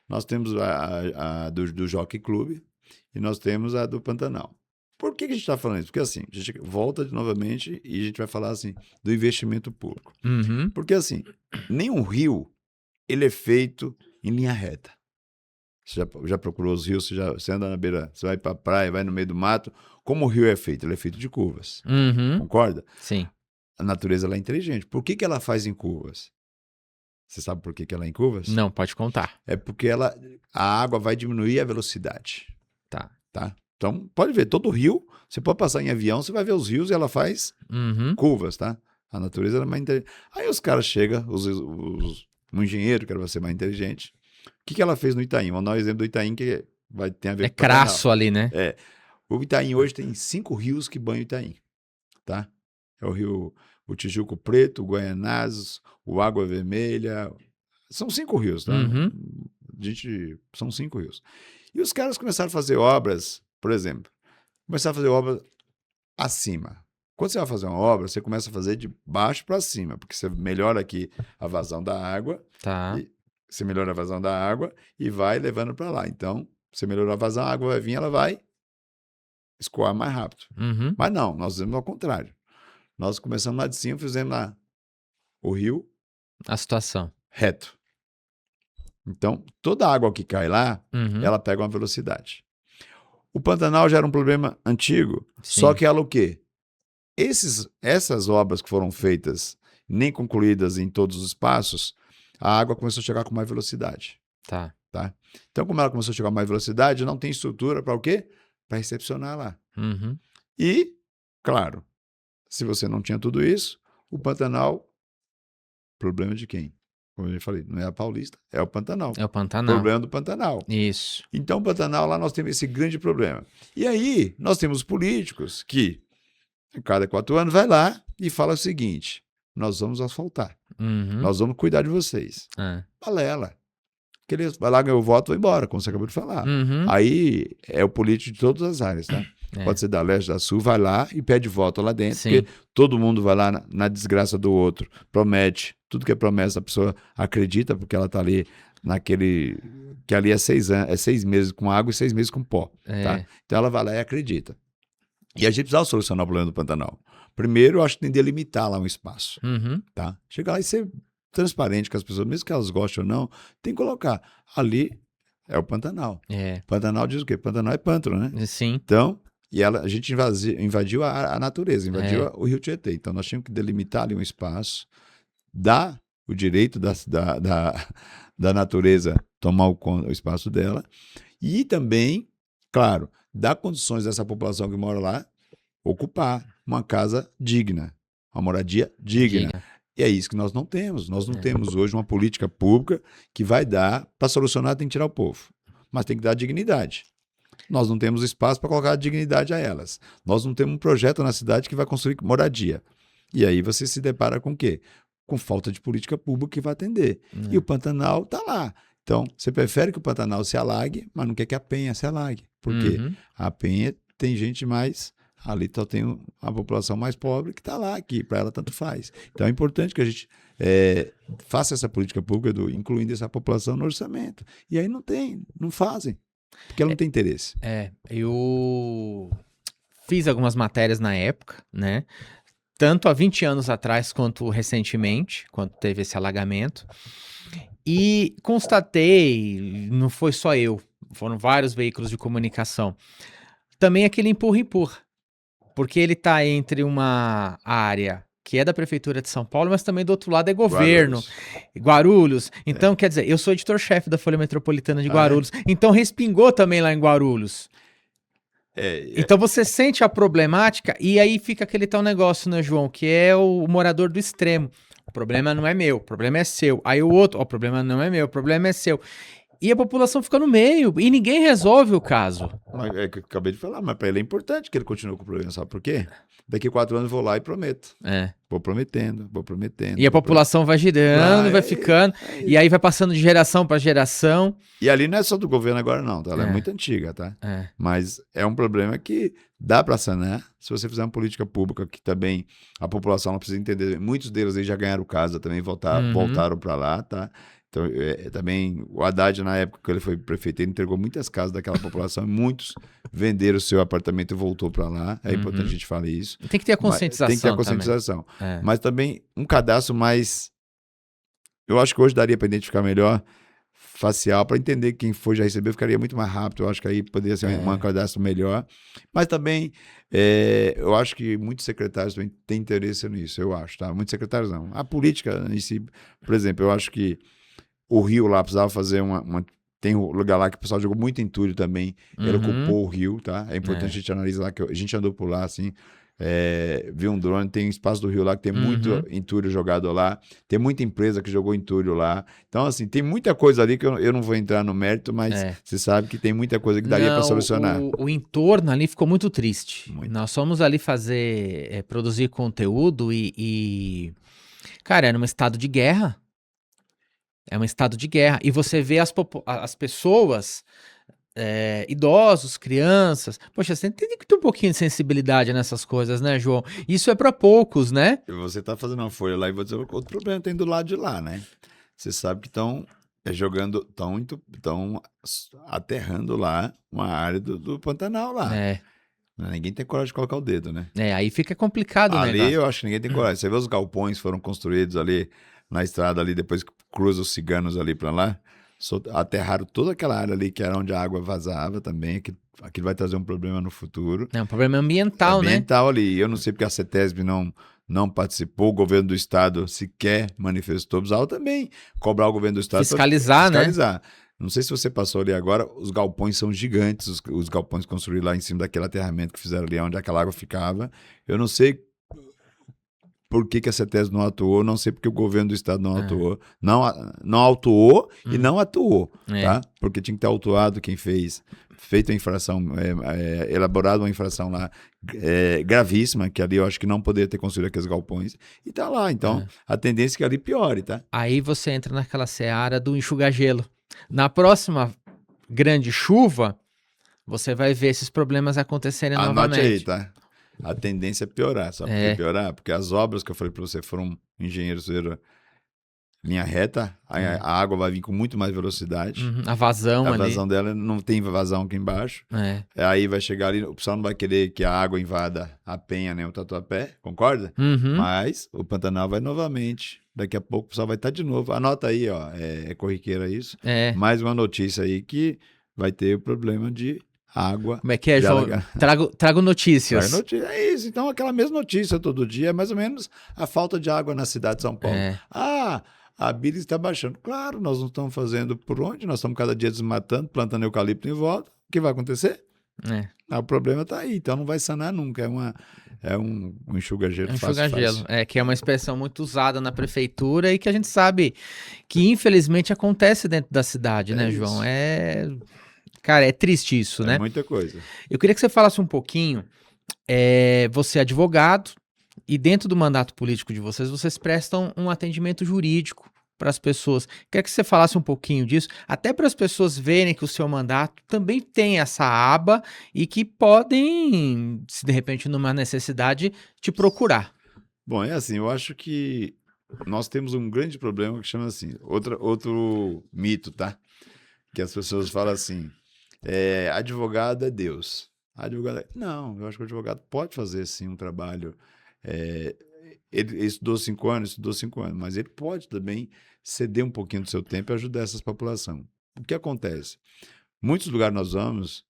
Nós temos a do Jockey Club e nós temos a do Pantanal. Por que a gente está falando isso? Porque assim, a gente volta novamente e a gente vai falar assim do investimento público. Porque assim, nenhum rio ele é feito em linha reta. Você já procurou os rios, você anda na beira, você vai para a praia, vai no meio do mato. Como o rio é feito? Ele é feito de curvas. Concorda? Sim. A natureza ela é inteligente. Por que ela faz em curvas? Você sabe por que ela é em curvas? Não, pode contar. É porque a água vai diminuir a velocidade. Tá. Então, pode ver, todo rio, você pode passar em avião, você vai ver os rios e ela faz curvas, tá? A natureza ela é mais inteligente. Aí os caras chegam, um engenheiro, que era ser mais inteligente. O que ela fez no Itaim? Vamos dar um exemplo do Itaim que tem a ver com o crasso ali, né? O Itaim hoje tem 5 rios que banham o Itaim, tá? É o rio, o Tijuco Preto, o Guaianazes, o Água Vermelha. São 5 rios, tá? São 5 rios. E os caras começaram a fazer obras, por exemplo, começaram a fazer obras acima. Quando você vai fazer uma obra, você começa a fazer de baixo para cima, porque você melhora aqui a vazão da água. Tá. Você melhora a vazão da água e vai levando para lá. Então, você melhorou a vazão, a água vai vir, ela vai escoar mais rápido. Mas não, nós fizemos ao contrário. Nós começamos lá de cima, fizemos lá o rio. A situação. Reto. Então, toda a água que cai lá, ela pega uma velocidade. O Pantanal já era um problema antigo, só Sim. que ela o quê? Essas obras que foram feitas, nem concluídas em todos os espaços, a água começou a chegar com mais velocidade, Tá. tá? Então, como ela começou a chegar com mais velocidade, não tem estrutura para o quê? Para recepcionar lá. Uhum. E, claro, se você não tinha tudo isso, o Pantanal, problema de quem? Como eu já falei, não é a Paulista, é o Pantanal. É o Pantanal. Problema do Pantanal. Isso. Então, o Pantanal, lá nós temos esse grande problema. E aí, nós temos políticos que, a cada 4 anos, vai lá e fala o seguinte: nós vamos asfaltar, Uhum. nós vamos cuidar de vocês. É. Balela. Que ele vai lá, ganhar o voto, vai embora, como você acabou de falar. Uhum. Aí é o político de todas as áreas, tá? É. Pode ser da leste, da sul, vai lá e pede voto lá dentro, Sim. porque todo mundo vai lá na desgraça do outro, promete, tudo que é promessa a pessoa acredita, porque ela tá ali naquele, que ali é 6 meses com água e 6 meses com pó, É. tá? Então ela vai lá e acredita. E a gente precisava solucionar o problema do Pantanal. Primeiro, eu acho que tem que delimitar lá um espaço, Uhum. tá? Chegar lá e ser transparente com as pessoas, mesmo que elas gostem ou não, tem que colocar. Ali é o Pantanal. É. Pantanal diz o quê? Pantanal é pântano, né? Sim. Então, a gente invadiu a natureza, invadiu o Rio Tietê. Então, nós tínhamos que delimitar ali um espaço, dar o direito da natureza tomar o espaço dela e também, claro, dar condições dessa população que mora lá ocupar uma casa digna, uma moradia digna. Diga. E é isso que nós não temos. Nós não temos hoje uma política pública que vai dar, para solucionar tem que tirar o povo, mas tem que dar dignidade. Nós não temos espaço para colocar dignidade a elas. Nós não temos um projeto na cidade que vai construir moradia. E aí você se depara com o quê? Com falta de política pública que vai atender. E o Pantanal está lá. Então, você prefere que o Pantanal se alague, mas não quer que a Penha se alague. Por quê? Uhum. A Penha tem gente mais... Ali só tem a população mais pobre que está lá, que para ela tanto faz. Então é importante que a gente faça essa política pública, incluindo essa população no orçamento. E aí não fazem, porque ela não tem interesse. Eu fiz algumas matérias na época, né? Tanto há 20 anos atrás quanto recentemente, quando teve esse alagamento. E constatei, não foi só eu, foram vários veículos de comunicação, também aquele empurra-empurra. Porque ele está entre uma área que é da Prefeitura de São Paulo, mas também do outro lado é governo, Guarulhos. Então, quer dizer, eu sou editor-chefe da Folha Metropolitana de Guarulhos, então respingou também lá em Guarulhos. Então você sente a problemática e aí fica aquele tal negócio, né, João, que é o morador do extremo. O problema não é meu, o problema é seu. Aí o outro, o problema não é meu, o problema é seu. E a população fica no meio e ninguém resolve o caso. É que eu acabei de falar, mas para ele é importante que ele continue com o problema, sabe por quê? Daqui 4 anos eu vou lá e prometo. Vou prometendo. E a população vai girando, vai ficando, e aí vai passando de geração para geração. E ali não é só do governo agora não, tá? Ela é muito antiga, tá? Mas é um problema que dá para sanar se você fizer uma política pública que também a população não precisa entender. Muitos deles aí já ganharam casa também, voltaram para lá, tá? Então, também, o Haddad, na época que ele foi prefeito, ele entregou muitas casas daquela população, e muitos venderam o seu apartamento e voltou para lá. É importante a gente falar isso. Tem que ter a conscientização. Tem que ter a conscientização. Mas também um cadastro mais... Eu acho que hoje daria para identificar melhor facial, para entender quem foi já recebeu, ficaria muito mais rápido. Eu acho que aí poderia ser um cadastro melhor. Mas também, eu acho que muitos secretários também têm interesse nisso, eu acho, tá? Muitos secretários não. A política em si, por exemplo, eu acho que o Rio lá precisava fazer tem um lugar lá que o pessoal jogou muito entulho também. Ele ocupou o Rio, tá? É importante a gente analisar lá, que a gente andou por lá, assim, viu um drone, tem espaço do Rio lá que tem muito entulho jogado lá. Tem muita empresa que jogou entulho lá. Então, assim, tem muita coisa ali que eu não vou entrar no mérito, mas você sabe que tem muita coisa que daria para solucionar. O entorno ali ficou muito triste. Muito. Nós fomos ali produzir conteúdo cara, era um estado de guerra. É um estado de guerra. E você vê as pessoas, idosos, crianças. Poxa, você tem que ter um pouquinho de sensibilidade nessas coisas, né, João? Isso é para poucos, né? Você tá fazendo uma folha lá e vou dizer outro problema tem do lado de lá, né? Você sabe que estão estão aterrando lá uma área do Pantanal lá. Ninguém tem coragem de colocar o dedo, né? Aí fica complicado, né? Ali eu acho que ninguém tem coragem. Você vê os galpões que foram construídos ali na estrada ali, depois que cruza os ciganos ali para lá, aterraram toda aquela área ali que era onde a água vazava também, que aquilo vai trazer um problema no futuro. É um problema ambiental, né? Ambiental ali. Eu não sei porque a CETESB não participou, o governo do estado sequer manifestou, precisava também cobrar o governo do estado para Fiscalizar, né? fiscalizar. Não sei se você passou ali agora, os galpões são gigantes, os galpões construídos lá em cima daquele aterramento que fizeram ali, onde aquela água ficava. Eu não sei por que a CETESB não atuou, não sei porque o governo do estado não Ah, atuou. Não atuou e hum, não atuou, é. tá? Porque tinha que ter autuado quem fez, feito a infração, elaborado uma infração lá gravíssima, que ali eu acho que não poderia ter construído aqueles galpões, e tá lá. Então, É. a tendência é que ali piore, tá? Aí você entra naquela seara do enxuga-gelo. Na próxima grande chuva, você vai ver esses problemas acontecerem Anote aí, novamente. tá? A tendência é piorar. Sabe por que É, piorar? Porque as obras que eu falei para você foram engenheiros fizeram linha reta, é. a água vai vir com muito mais velocidade. Uhum, a vazão A ali. vazão dela não tem vazão aqui embaixo. É. Aí vai chegar ali, o pessoal não vai querer que a água invada a Penha nem o Tatuapé, concorda? Uhum, Mas o Pantanal vai novamente. Daqui a pouco o pessoal vai estar de novo. Anota aí, ó, é corriqueira isso. é. Mais uma notícia aí que vai ter o problema de água Como é que é, de João? alagar. Trago Traga notícias. notícia. É isso. Então, aquela mesma notícia todo dia é mais ou menos a falta de água na cidade de São Paulo. É. Ah, a Bíblia está baixando. Claro, nós não estamos fazendo por onde? Nós estamos cada dia desmatando, plantando eucalipto em volta. O que vai acontecer? É. Ah, o problema está aí, então não vai sanar nunca. É um enxuga-gelo fácil, Enxuga-gelo. fácil. É, que é uma expressão muito usada na prefeitura e que a gente sabe que infelizmente acontece dentro da cidade, É né, João? isso. Cara, é triste isso, É né? muita coisa. Eu queria que você falasse um pouquinho. Você é advogado e dentro do mandato político de vocês prestam um atendimento jurídico para as pessoas. Queria que você falasse um pouquinho disso, até para as pessoas verem que o seu mandato também tem essa aba e que podem, se de repente numa necessidade, te procurar. Bom, é assim, eu acho que nós temos um grande problema que chama assim, outro mito, tá? Que as pessoas falam assim, advogado é Deus. Não, eu acho que o advogado pode fazer sim um trabalho. é, ele estudou 5 anos, mas ele pode também ceder um pouquinho do seu tempo e ajudar essas populações. O que acontece? Muitos lugares nós vamos,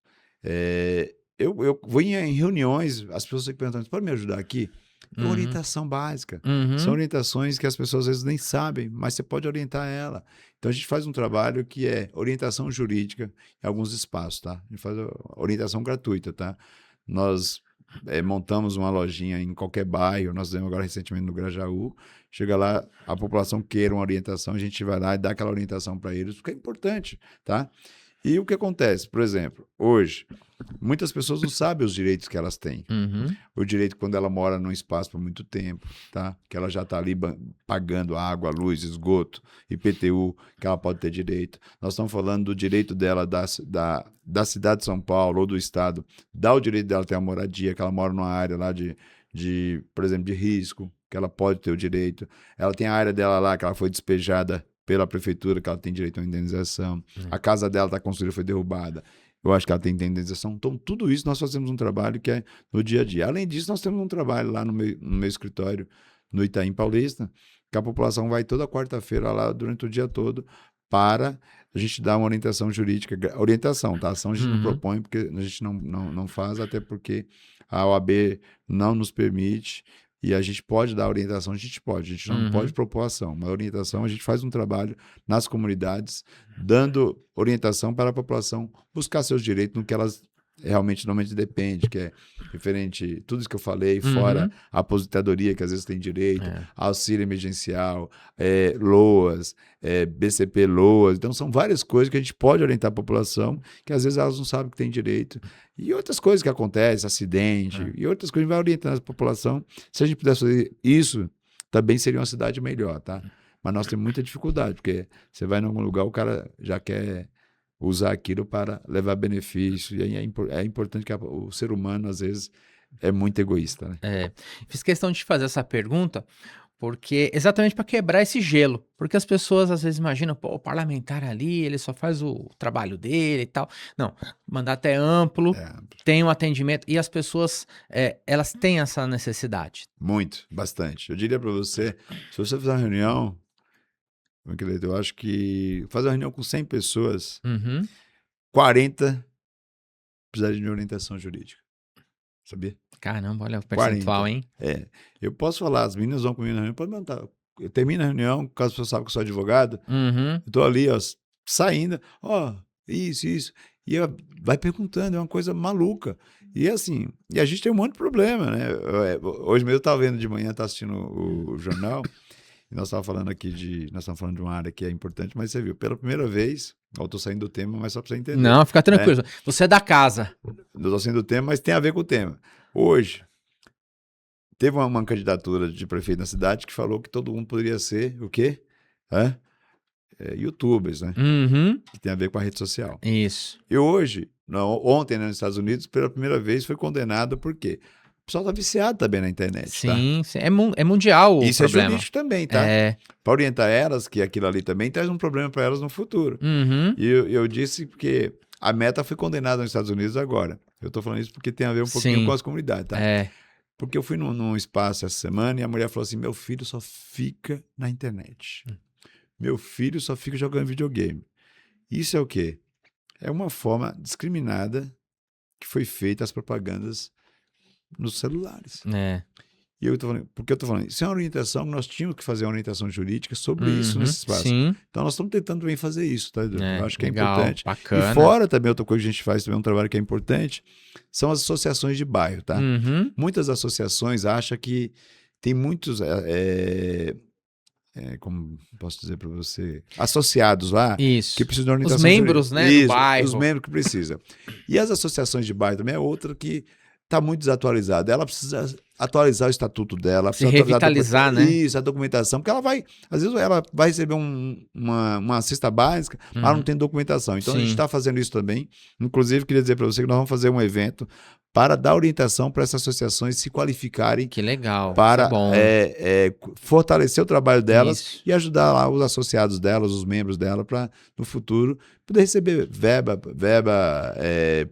eu vou em reuniões, as pessoas ficam perguntando, pode me ajudar aqui? É Uhum, orientação básica. São uhum, orientações que as pessoas às vezes nem sabem, mas você pode orientar ela. Então a gente faz um trabalho que é orientação jurídica em alguns espaços, tá? A gente faz orientação gratuita, tá? Nós montamos uma lojinha em qualquer bairro, nós fizemos agora recentemente no Grajaú. Chega lá, a população queira uma orientação, a gente vai lá e dá aquela orientação para eles, porque é importante, tá? E o que acontece? Por exemplo, hoje, muitas pessoas não sabem os direitos que elas têm. uhum, O direito quando ela mora num espaço por muito tempo, tá? Que ela já está ali pagando água, luz, esgoto, IPTU, que ela pode ter direito. Nós estamos falando do direito dela da cidade de São Paulo ou do estado, dá o direito dela ter uma moradia, que ela mora numa área lá por exemplo, de risco, que ela pode ter o direito. Ela tem a área dela lá, que ela foi despejada pela prefeitura, que ela tem direito a uma indenização. A casa dela está construída, foi derrubada. Eu acho que ela tem indenização. Então, tudo isso nós fazemos um trabalho que é no dia a dia. Além disso, nós temos um trabalho lá no meu escritório, no Itaim Paulista, que a população vai toda quarta-feira lá durante o dia todo para a gente dar uma orientação jurídica. Orientação, tá? Ação a gente não uhum, propõe, porque a gente não faz, até porque a OAB não nos permite. E a gente pode dar orientação, a gente não pode uhum. propor ação, mas orientação a gente faz um trabalho nas comunidades, dando orientação para a população buscar seus direitos no que elas realmente normalmente depende, que é referente tudo isso que eu falei, fora Uhum. a aposentadoria, que às vezes tem direito, É. auxílio emergencial, LOAS, BCP LOAS. Então, são várias coisas que a gente pode orientar a população, que às vezes elas não sabem que tem direito. E outras coisas que acontecem, acidente, É. e outras coisas, a gente vai orientando a população. Se a gente pudesse fazer isso, também seria uma cidade melhor, tá? Mas nós temos muita dificuldade, porque você vai em algum lugar, o cara já quer usar aquilo para levar benefício. E aí é importante que o ser humano, às vezes, é muito egoísta, né? Fiz questão de te fazer essa pergunta porque exatamente para quebrar esse gelo, porque as pessoas às vezes imaginam, pô, o parlamentar ali, ele só faz o trabalho dele e tal. Não, o mandato é amplo, É, tem um atendimento e as pessoas, elas têm essa necessidade. muito, bastante. Eu diria para você, se você fizer uma reunião, meu querido, eu acho que fazer uma reunião com 100 pessoas, Uhum, 40 precisariam de orientação jurídica. Sabia? Caramba, olha o percentual, 40. hein? Eu posso falar, as meninas vão comigo na reunião, pode montar. Eu termino a reunião, caso você saiba que eu sou advogado, Uhum. eu tô ali, ó, saindo, ó, isso. E vai perguntando, é uma coisa maluca. E assim, e a gente tem um monte de problema, né? Hoje mesmo eu estava vendo de manhã, estava assistindo o jornal, e nós estávamos falando nós estamos falando de uma área que é importante, mas você viu, pela primeira vez, eu estou saindo do tema, mas só para você entender. Não, fica tranquilo. Você é da casa. Eu estou saindo do tema, mas tem a ver com o tema. Hoje, teve uma candidatura de prefeito na cidade que falou que todo mundo poderia ser o quê? YouTubers, né? Uhum. Que tem a ver com a rede social. Isso. E hoje, ontem, né, nos Estados Unidos, pela primeira vez foi condenado por quê? O pessoal tá viciado também na internet, sim, tá? É mundial o Isso problema. É jurídico também, tá? Para orientar elas, que aquilo ali também traz um problema para elas no futuro. Uhum. E eu disse porque a Meta foi condenada nos Estados Unidos agora. Eu tô falando isso porque tem a ver um pouquinho com as comunidades, tá? Porque eu fui num espaço essa semana e a mulher falou assim, meu filho só fica na internet. Meu filho só fica jogando videogame. Isso é o quê? É uma forma discriminada que foi feita as propagandas nos celulares. E eu tô falando, porque eu tô falando, isso é uma orientação que nós tínhamos que fazer uma orientação jurídica sobre isso nesse espaço. Sim. Então nós estamos tentando também fazer isso, tá? Eu acho que legal, é importante. Bacana. E fora também, outra coisa que a gente faz também, um trabalho que é importante, são as associações de bairro, tá? Muitas associações acham que tem muitos, como posso dizer para você, associados lá, que precisam de orientação. Os membros, né, do bairro. Os membros que precisam. E as associações de bairro também é outra que está muito desatualizada. Ela precisa atualizar o estatuto dela. Se revitalizar, né? Isso, a documentação. Porque ela vai, às vezes ela vai receber uma cesta básica, mas não tem documentação. Então a gente está fazendo isso também. Inclusive, queria dizer para você que nós vamos fazer um evento para dar orientação para essas associações se qualificarem. Que legal. Para fortalecer o trabalho delas e ajudar lá os associados delas, os membros dela, para no futuro poder receber verba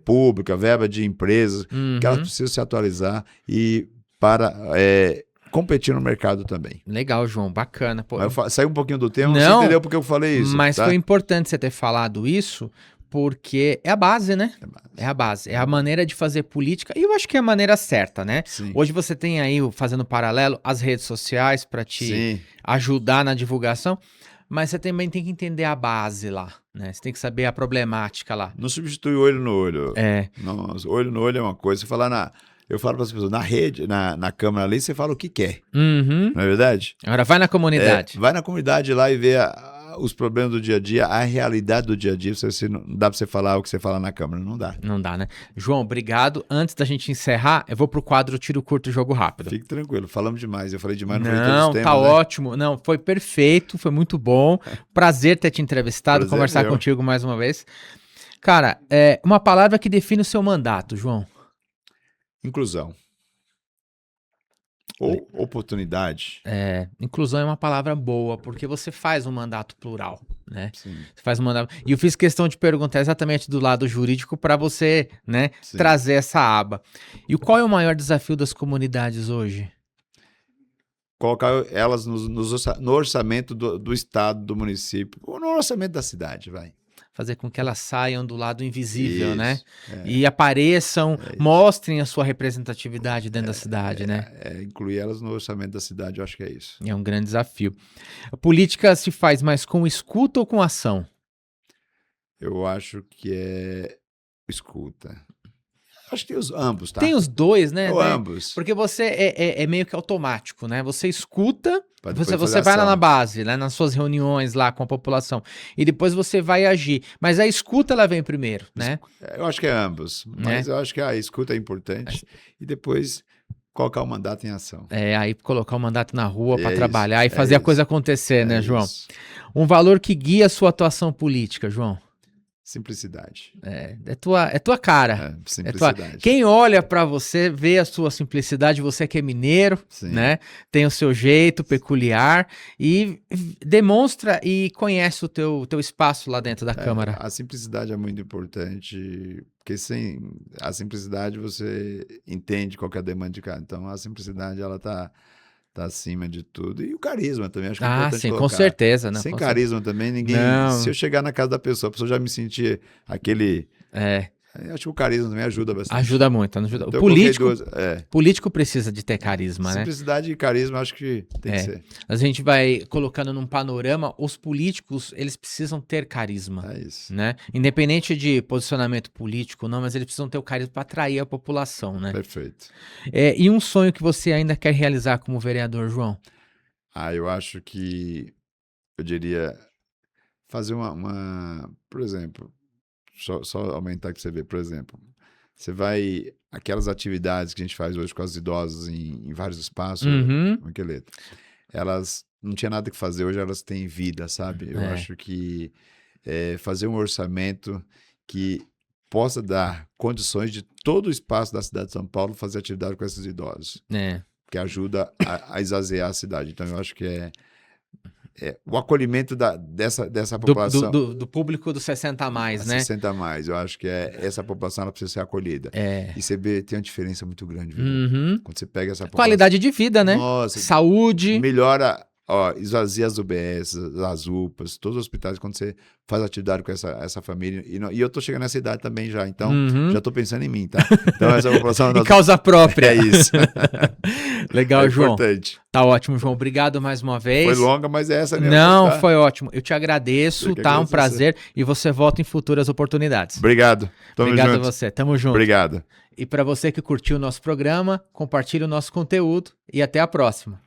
pública, verba de empresas, que elas precisam se atualizar e para competir no mercado também. Legal, João, bacana. Pô. Saí um pouquinho do tema, você entendeu porque eu falei isso. Mas foi importante você ter falado isso, porque é a base, né? É a base. É a maneira de fazer política. E eu acho que é a maneira certa, né? Sim. Hoje você tem aí, fazendo paralelo, as redes sociais para te ajudar na divulgação. Mas você também tem que entender a base lá, né? Você tem que saber a problemática lá. Não substitui olho no olho. Não, olho no olho é uma coisa. Você falar eu falo para as pessoas, na rede, na câmera ali, você fala o que quer. Não é verdade? Agora vai na comunidade. Vai na comunidade lá e vê os problemas do dia a dia, a realidade do dia a dia. Não dá para você falar o que você fala na câmera, não dá. Não dá, né? João, obrigado. Antes da gente encerrar, eu vou pro quadro Tiro Curto, Jogo Rápido. Fique tranquilo, falamos demais. Eu falei demais, não falei todos os temas, tá ótimo. Não, foi perfeito, foi muito bom. Prazer ter te entrevistado, conversar contigo mais uma vez. Cara, uma palavra que define o seu mandato, João. Inclusão. Ou oportunidade. Inclusão é uma palavra boa, porque você faz um mandato plural, né? Sim. Você faz um mandato. E eu fiz questão de perguntar exatamente do lado jurídico para você, né, trazer essa aba. E qual é o maior desafio das comunidades hoje? Colocar elas no orçamento do estado, do município, ou no orçamento da cidade, vai. Fazer com que elas saiam do lado invisível, né? E apareçam, mostrem a sua representatividade dentro da cidade, né? Incluir elas no orçamento da cidade, eu acho que é isso. É um grande desafio. A política se faz mais com escuta ou com ação? Eu acho que é escuta. Acho que tem ambos, tá? Tem os dois, né? Ou ambos. Porque você é meio que automático, né? Você escuta, você vai lá na base, né? Nas suas reuniões lá com a população. E depois você vai agir. Mas a escuta, ela vem primeiro, né? Eu acho que é ambos. Mas eu acho que a escuta é importante. E depois colocar o mandato em ação. Aí colocar o mandato na rua para trabalhar e fazer a coisa acontecer, né, João? Um valor que guia a sua atuação política, João? Simplicidade. É tua cara. Simplicidade. Quem olha pra você, vê a sua simplicidade, você que é mineiro, né? Tem o seu jeito peculiar e demonstra e conhece o teu espaço lá dentro da Câmara. A simplicidade é muito importante, porque sem a simplicidade você entende qual que é a demanda de cada. Então a simplicidade ela tá acima de tudo. E o carisma também, acho que é importante sim, colocar. com certeza. Sem carisma também, ninguém... Se eu chegar na casa da pessoa, a pessoa já me sentir aquele Eu acho que o carisma também ajuda bastante. Ajuda muito, ajuda. Então, O político, é. político precisa de ter carisma, né? Simplicidade e carisma, acho que tem que ser. A gente vai colocando num panorama, os políticos, eles precisam ter carisma, É isso. né? Independente de posicionamento político, não, mas eles precisam ter o carisma para atrair a população, né? Perfeito. E um sonho que você ainda quer realizar como vereador, João? Eu acho que eu diria fazer por exemplo, só aumentar que você vê, por exemplo, você vai, aquelas atividades que a gente faz hoje com os idosos em vários espaços, Miqueleta, elas não tinha nada que fazer, hoje elas têm vida, sabe? Eu acho que fazer um orçamento que possa dar condições de todo o espaço da cidade de São Paulo fazer atividade com esses idosos, que ajuda a esvaziar a cidade. Então, eu acho que o acolhimento dessa população. Do público dos 60 a mais, né? 60 a mais. Eu acho que essa população ela precisa ser acolhida. E você vê, tem uma diferença muito grande, viu? Quando você pega essa população. Qualidade de vida, né? Nossa, saúde. Melhora, esvazia as UBS, as UPAs, todos os hospitais, quando você faz atividade com essa família. E eu tô chegando nessa idade também já, então já tô pensando em mim, tá? Então essa população... Em causa própria. É isso. Legal, João. Importante. Tá ótimo, João. Obrigado mais uma vez. Foi longa, mas essa mesmo. Não, tá? Foi ótimo. Eu te agradeço, tá? Um prazer. E você volta em futuras oportunidades. Obrigado. Obrigado a você. Tamo junto. Obrigado. E para você que curtiu o nosso programa, compartilhe o nosso conteúdo e até a próxima.